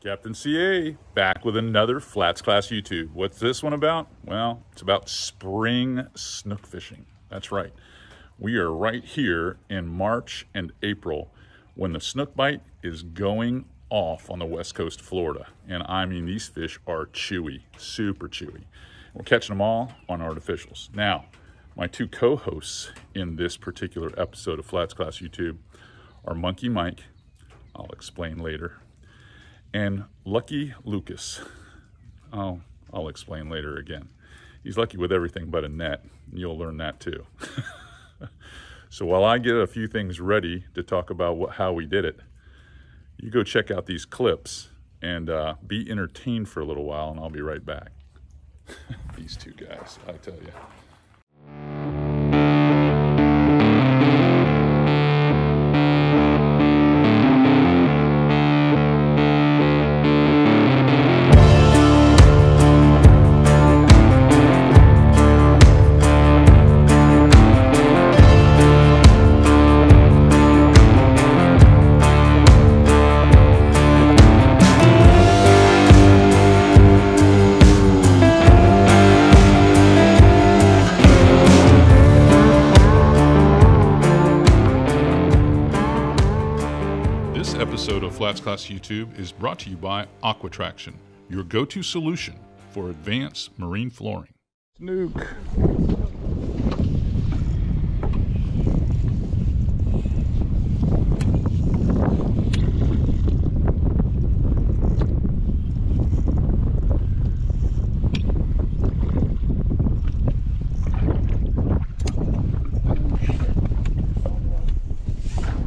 Captain C.A. back with another FlatsClass YouTube. What's this one about? Well, it's about spring snook fishing. That's right. We are right here in March and April when the snook bite is going off on the west coast of Florida. And I mean, these fish are chewy, super chewy. We're catching them all on artificials. Now, my two co-hosts in this particular episode of FlatsClass YouTube are Monkey Mike, I'll explain later, and Lucky Lucas. Oh, I'll explain later again. He's lucky with everything but a net. You'll learn that too. So while I get a few things ready to talk about how we did it, you go check out these clips and be entertained for a little while, and I'll be right back. These two guys, I tell you. Episode of FlatsClass YouTube is brought to you by Aquatraction, your go-to solution for advanced marine flooring. Snook.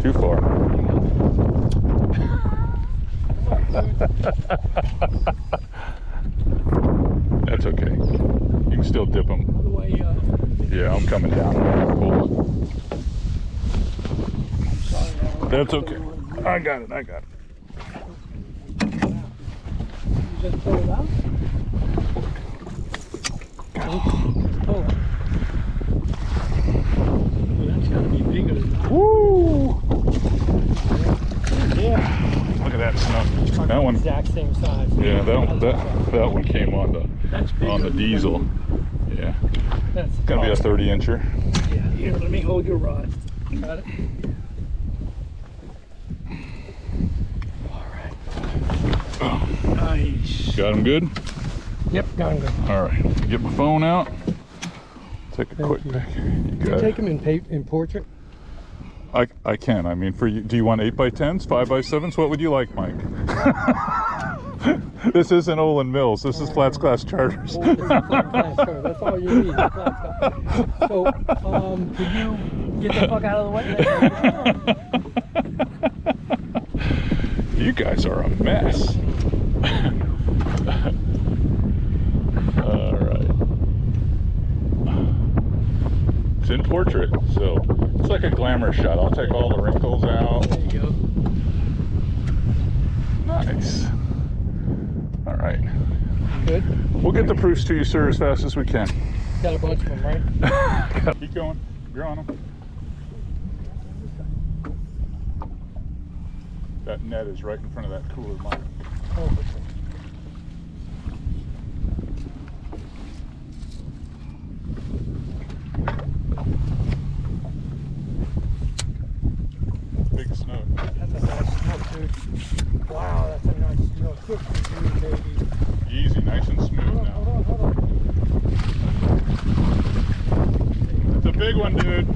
Too far. That's okay. You can still dip them. All the way up. Yeah, I'm coming down. Hold on. That's okay. I got it. You just pull it out? Oh. That's got to be bigger than that. Woo! Yeah. Look at that snook. That one, exact same size. yeah, that one came on the diesel. Yeah, That's gonna be a 30-incher. Yeah. Here, let me hold your rod. Got it. All right. Oh. Nice. Got him good. Yep, got him good. All right, get my phone out. Take a quick pic. You take him in portrait. I can. I mean, for you, do you want 8x10s, 5x7s? What would you like, Mike? This isn't Olin Mills. This is FlatsClass Charters. Oh, this is FlatsClass Charters. That's all you need. So, could you get the fuck out of the way? You guys are a mess. All right. It's in portrait, so it's like a glamour shot. I'll take all the wrinkles out. There you go. Nice. All right. Good. We'll get the proofs to you, sir, as fast as we can. Got a bunch of them, right? Keep going. You're on them. That net is right in front of that cooler, Mike. Oh, Big snook. that's a nice snook, dude. Wow, that's a nice snook. Good for you, baby. Easy, nice and smooth now. Hold on. It's a big one, dude.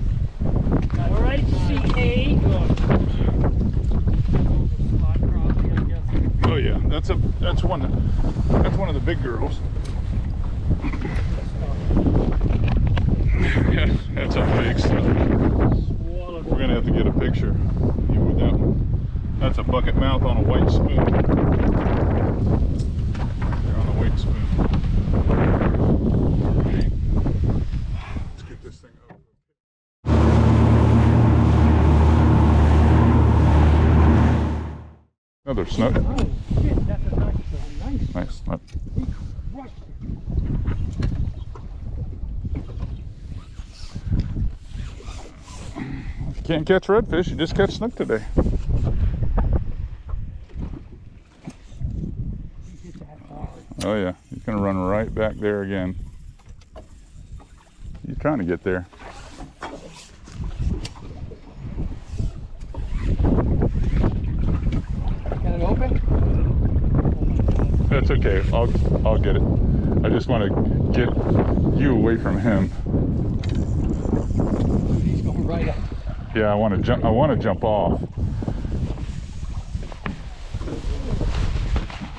All right, C.A. Oh yeah, that's one of the big girls. Yeah, that's a big stuff. We're gonna have to get a picture with that one. That's a bucket mouth on a white spoon. They're on a white spoon. Okay. Let's get this thing over. Another snook. Oh, shit, that's a nice Nice. He crushed it. If you can't catch redfish, you just catch snook today. Oh yeah, he's gonna run right back there again. He's trying to get there. Got it open? That's okay. I'll get it. I just want to get you away from him. He's going right up. Yeah, I want to jump. I want to jump off.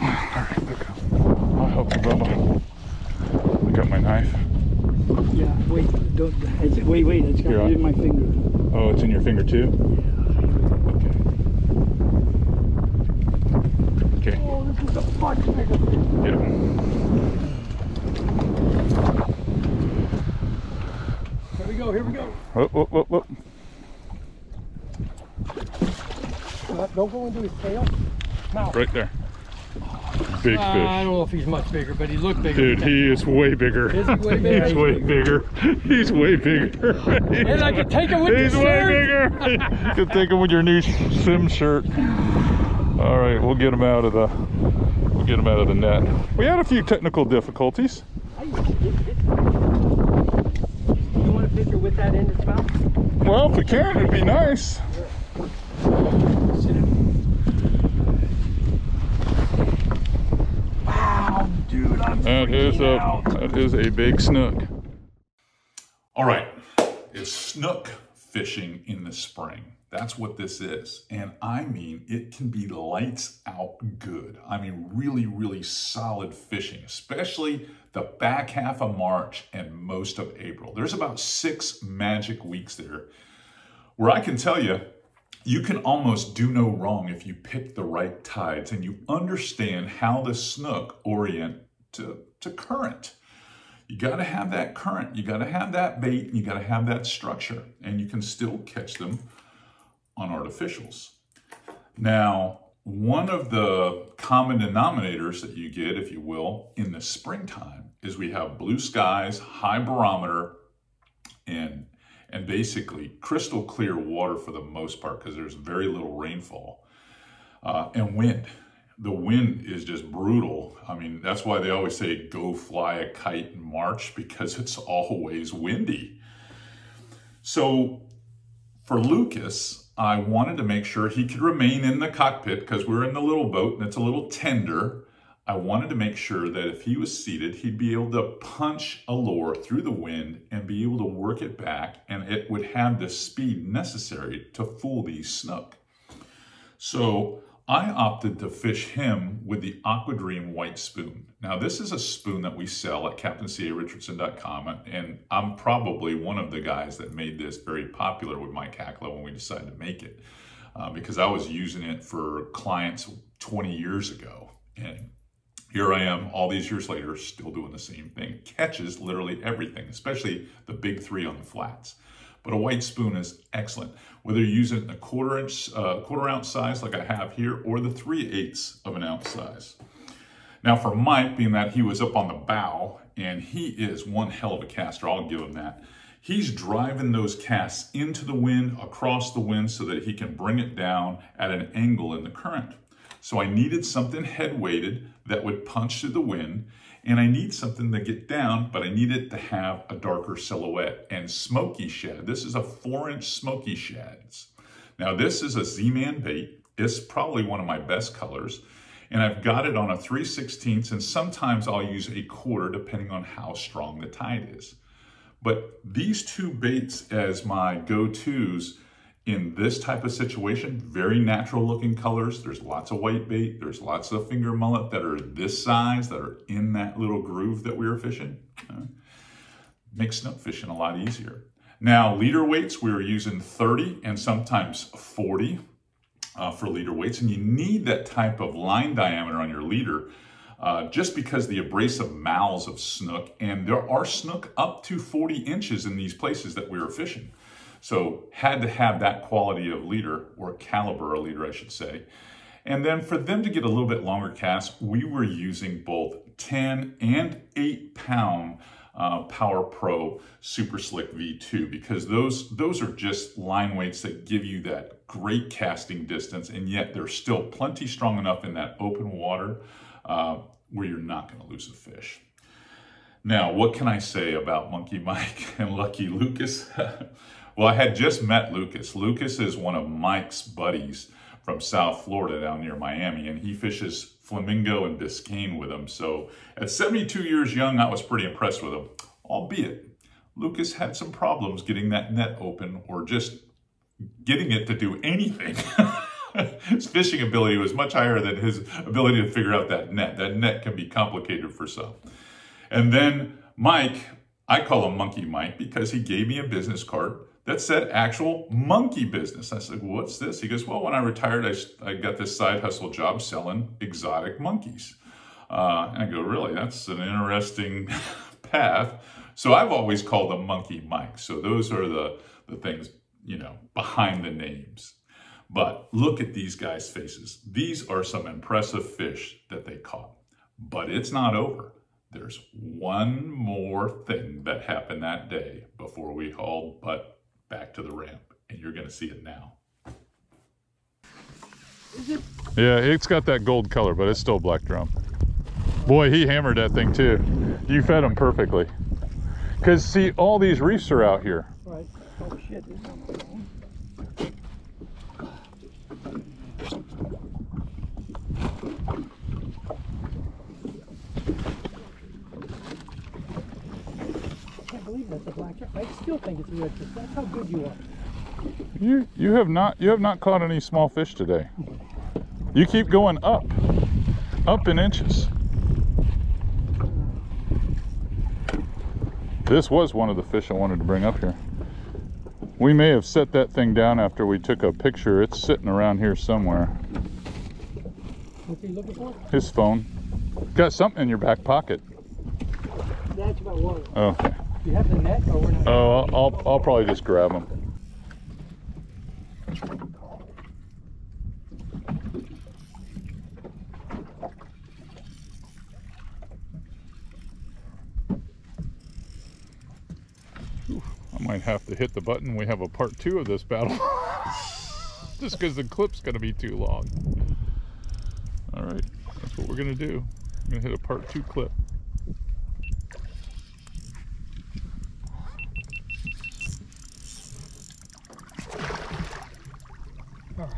All right, look. I'll help you, Bubba. I got my knife. Yeah, wait, wait, it's got it in my finger. Oh, it's in your finger too? Okay. Okay. Oh, this is a much bigger fish. Get him. Here we go. Whoop, whoop, whoop, whoop. Don't go into his tail. Now. Right there. Big fish. I don't know if he's much bigger, but he looked bigger. Dude, he is way bigger. Is he way bigger? He's way bigger. He's way bigger. And I can take him with He's the way shirt. bigger. You can take him with your new sim shirt. All right, we'll get him out of the net. We had a few technical difficulties. You want a picture with that in its mouth? Well, if we can, it'd be nice. Wow, dude, I'm freaking out. That is a big snook. All right, it's snook fishing in the spring. That's what this is. And I mean, it can be lights out good. I mean, really, really solid fishing, especially the back half of March and most of April. There's about 6 magic weeks there where I can tell you, you can almost do no wrong if you pick the right tides and you understand how the snook orient to current. You got to have that current, you got to have that bait, and you got to have that structure, and you can still catch them on artificials. Now, one of the common denominators that you get, if you will, in the springtime is we have blue skies, high barometer, and basically crystal clear water for the most part because there's very little rainfall, and wind. The wind is just brutal. I mean, that's why they always say go fly a kite in March, because it's always windy. So for Lucas, I wanted to make sure he could remain in the cockpit because we're in the little boat and it's a little tender. I wanted to make sure that if he was seated, he'd be able to punch a lure through the wind and be able to work it back, and it would have the speed necessary to fool these snook. So I opted to fish him with the Aqua Dream white spoon. Now, this is a spoon that we sell at Captain C.A. Richardson.com, and I'm probably one of the guys that made this very popular with Mike Hacklow when we decided to make it, because I was using it for clients 20 years ago. And here I am, all these years later, still doing the same thing. Catches literally everything, especially the big 3 on the flats. But a white spoon is excellent, whether you use it in a quarter ounce size like I have here, or the 3/8 of an ounce size. Now for Mike, being that he was up on the bow, and he is one hell of a caster, I'll give him that. He's driving those casts into the wind, across the wind, so that he can bring it down at an angle in the current. So I needed something head weighted that would punch through the wind, and I need something to get down, but I need it to have a darker silhouette. And smoky shad, this is a 4-inch smoky shads. Now this is a Z-Man bait. It's probably one of my best colors. And I've got it on a 3/16, and sometimes I'll use a quarter depending on how strong the tide is. But these 2 baits as my go-tos in this type of situation, very natural looking colors. There's lots of white bait. There's lots of finger mullet that are this size, that are in that little groove that we were fishing. Makes snook fishing a lot easier. Now, leader weights, we were using 30 and sometimes 40 for leader weights. And you need that type of line diameter on your leader just because the abrasive mouths of snook, and there are snook up to 40 inches in these places that we were fishing. So had to have that quality of leader, or caliber of leader, I should say. And then for them to get a little bit longer casts, we were using both 10 and 8 pound Power Pro Super Slick V2, because those are just line weights that give you that great casting distance, and yet they're still plenty strong enough in that open water where you're not going to lose a fish. Now, what can I say about Monkey Mike and Lucky Lucas? Well, I had just met Lucas. Lucas is one of Mike's buddies from South Florida down near Miami, and he fishes flamingo and Biscayne with him. So at 72 years young, I was pretty impressed with him, albeit Lucas had some problems getting that net open or just getting it to do anything. His fishing ability was much higher than his ability to figure out that net. That net can be complicated for some. And then Mike, I call him Monkey Mike because he gave me a business card that said actual monkey business. I said, well, what's this? He goes, well, when I retired, I got this side hustle job selling exotic monkeys. And I go, really? That's an interesting path. So I've always called him Monkey Mike. So those are the things, you know, behind the names. But look at these guys' faces. These are some impressive fish that they caught. But it's not over. There's one more thing that happened that day before we hauled butt back to the ramp, and you're going to see it now. Is it? Yeah, it's got that gold color, but it's still black drum. Boy, he hammered that thing too. You fed him perfectly. Because see, all these reefs are out here. Right. Oh shit, this is not my phone. I can't believe that's a black drum. I still think it's a redfish. That's how good you are. You have not caught any small fish today. You keep going up in inches. This was one of the fish I wanted to bring up here. We may have set that thing down after we took a picture. It's sitting around here somewhere. What's he looking for? His phone. Got something in your back pocket. That's about water. Oh, okay. Do you have the net or we're not? Oh, I'll probably just grab them. I might have to hit the button. We have a part 2 of this battle. Just because the clip's going to be too long. All right, that's what we're going to do. I'm going to hit a part 2 clip. All right.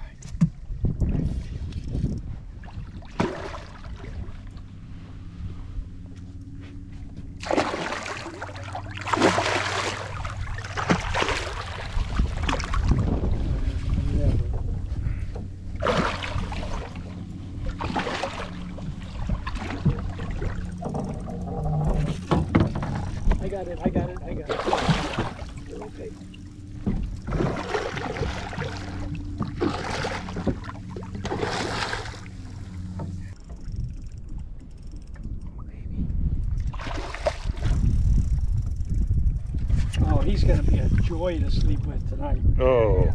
I got it. Okay. Oh, he's gonna be a joy to sleep with tonight. Oh.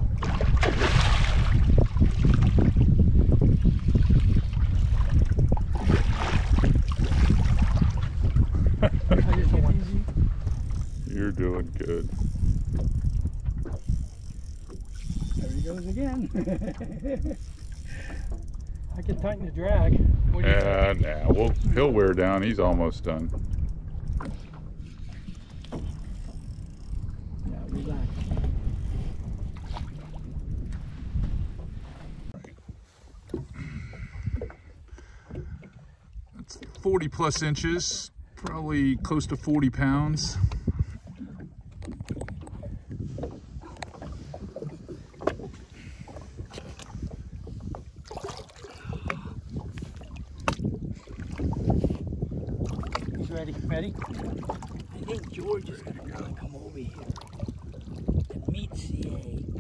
You're doing good. There he goes again. I can tighten the drag. Nah, well, he'll wear down. He's almost done. Yeah, relax. That's 40 plus inches, probably close to 40 pounds. Ready? I think George is going to want to come over here and meet C.A.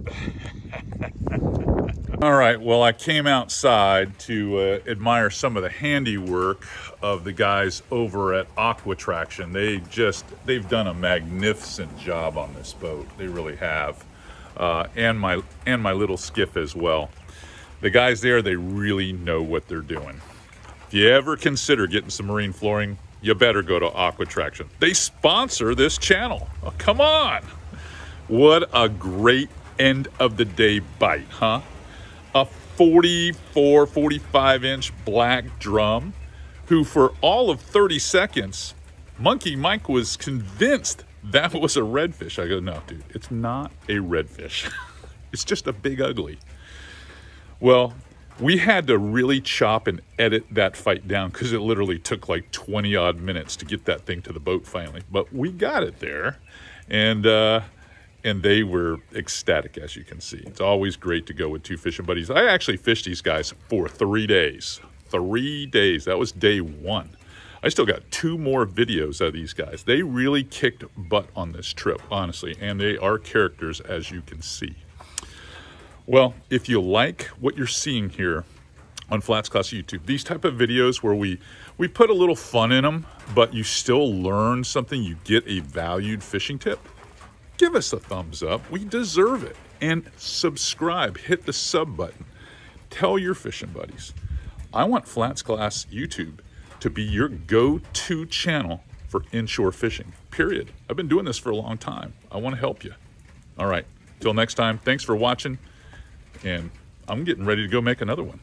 All right, well, I came outside to admire some of the handiwork of the guys over at Aqua Traction. They've done a magnificent job on this boat. They really have. And my little skiff as well. The guys there, they really know what they're doing. If you ever consider getting some marine flooring, you better go to Aqua Traction. They sponsor this channel. Oh, come on. What a great end of the day bite, huh? A 44, 45 inch black drum who for all of 30 seconds, Monkey Mike was convinced that was a redfish. I go, no, dude, it's not a redfish. It's just a big ugly. Well, we had to really chop and edit that fight down because it literally took like 20 odd minutes to get that thing to the boat finally. But we got it there, and they were ecstatic, as you can see. It's always great to go with two fishing buddies. I actually fished these guys for 3 days. 3 days. That was day one. I still got 2 more videos of these guys. They really kicked butt on this trip, honestly, and they are characters, as you can see. Well, if you like what you're seeing here on FlatsClass YouTube, these type of videos where we put a little fun in them, but you still learn something, you get a valued fishing tip, give us a thumbs up. We deserve it. And subscribe. Hit the sub button. Tell your fishing buddies. I want FlatsClass YouTube to be your go-to channel for inshore fishing, period. I've been doing this for a long time. I want to help you. All right, till next time, thanks for watching, and I'm getting ready to go make another one.